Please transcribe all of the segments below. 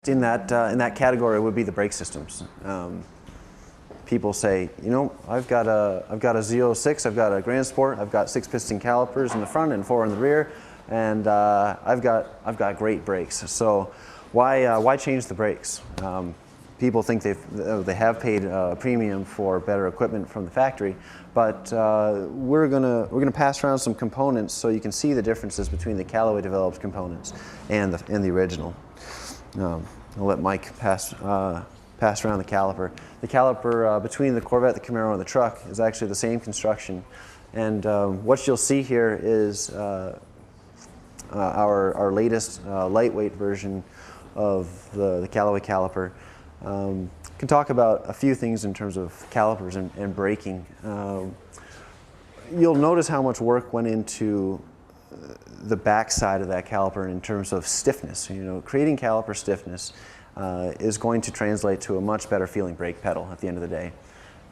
In that category would be the brake systems. People say, you know, I've got a Z06, I've got a Grand Sport, I've got 6-piston calipers in the front and 4 in the rear, and I've got great brakes. So why change the brakes? People think they have paid a premium for better equipment from the factory, but we're gonna pass around some components so you can see the differences between the Callaway developed components and the original. I'll let Mike pass around the caliper. The caliper between the Corvette, the Camaro, and the truck is actually the same construction. And what you'll see here is our latest lightweight version of the Callaway caliper. Can talk about a few things in terms of calipers and braking. You'll notice how much work went into the back side of that caliper in terms of stiffness. You know, creating caliper stiffness is going to translate to a much better feeling brake pedal at the end of the day.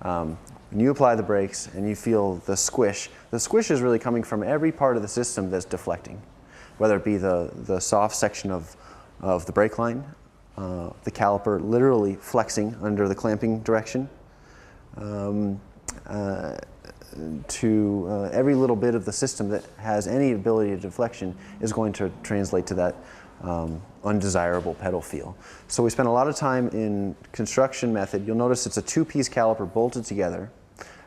When you apply the brakes and you feel the squish is really coming from every part of the system that's deflecting, whether it be the soft section of the brake line, the caliper literally flexing under the clamping direction, to every little bit of the system that has any ability to deflection is going to translate to that undesirable pedal feel. So we spent a lot of time in construction method. You'll notice it's a 2-piece caliper bolted together,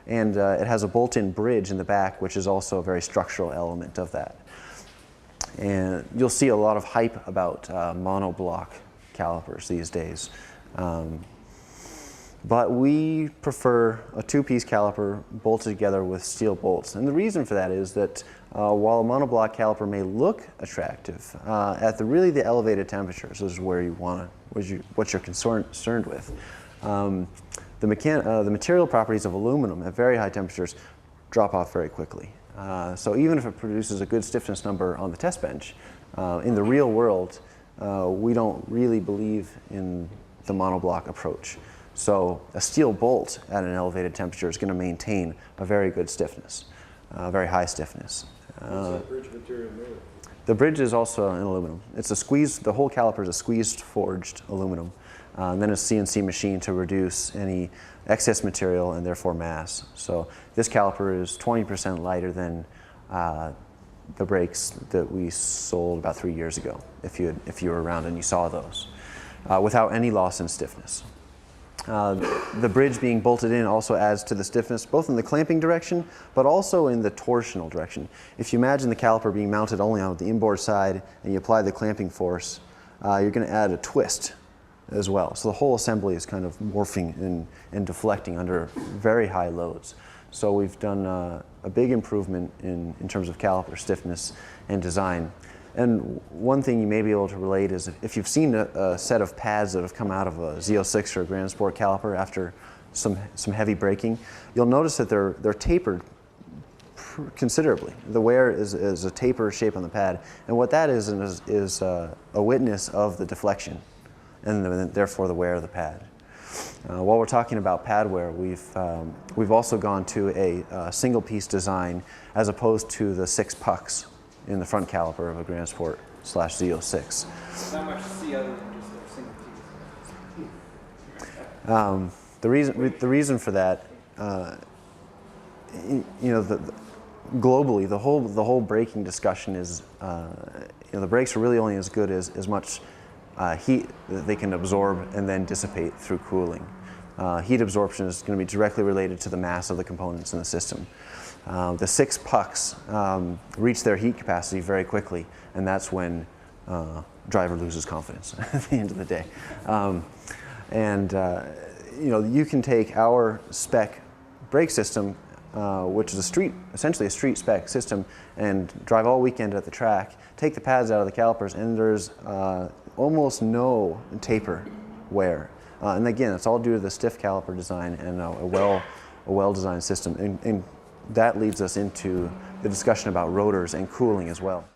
and it has a bolt-in bridge in the back, which is also a very structural element of that. And you'll see a lot of hype about monoblock calipers these days. But we prefer a 2-piece caliper bolted together with steel bolts. And the reason for that is that while a monoblock caliper may look attractive, at really the elevated temperatures is where you want to, what you're concerned with. The material properties of aluminum at very high temperatures drop off very quickly. So even if it produces a good stiffness number on the test bench, in the real world, we don't really believe in the monoblock approach. So a steel bolt at an elevated temperature is going to maintain a very good stiffness, very high stiffness. What's that bridge material made? The bridge is also in aluminum. It's a squeezed, the whole caliper is a squeezed forged aluminum, and then a CNC machine to reduce any excess material and therefore mass. So this caliper is 20% lighter than the brakes that we sold about 3 years ago, if you were around and you saw those, without any loss in stiffness. The bridge being bolted in also adds to the stiffness, both in the clamping direction, but also in the torsional direction. If you imagine the caliper being mounted only on the inboard side and you apply the clamping force, you're going to add a twist as well. So the whole assembly is kind of morphing and deflecting under very high loads. So we've done a big improvement in terms of caliper stiffness and design. And one thing you may be able to relate is if you've seen a set of pads that have come out of a Z06 or a Grand Sport caliper after some heavy braking, you'll notice that they're tapered considerably. The wear is a taper shape on the pad, and what that is a witness of the deflection, and therefore the wear of the pad. While we're talking about pad wear, we've also gone to a single-piece design as opposed to the 6 pucks in the front caliper of a Grand Sport / Z06. Not much to see other than just a single piece. The reason for that, you know, globally the whole braking discussion is, you know, the brakes are really only as good as much heat that they can absorb and then dissipate through cooling. Heat absorption is going to be directly related to the mass of the components in the system. The 6 pucks reach their heat capacity very quickly, and that's when driver loses confidence at the end of the day. You know, you can take our spec brake system, which is essentially a street spec system, and drive all weekend at the track, take the pads out of the calipers, and there's almost no taper wear. And again, it's all due to the stiff caliper design and a well-designed system. And that leads us into the discussion about rotors and cooling as well.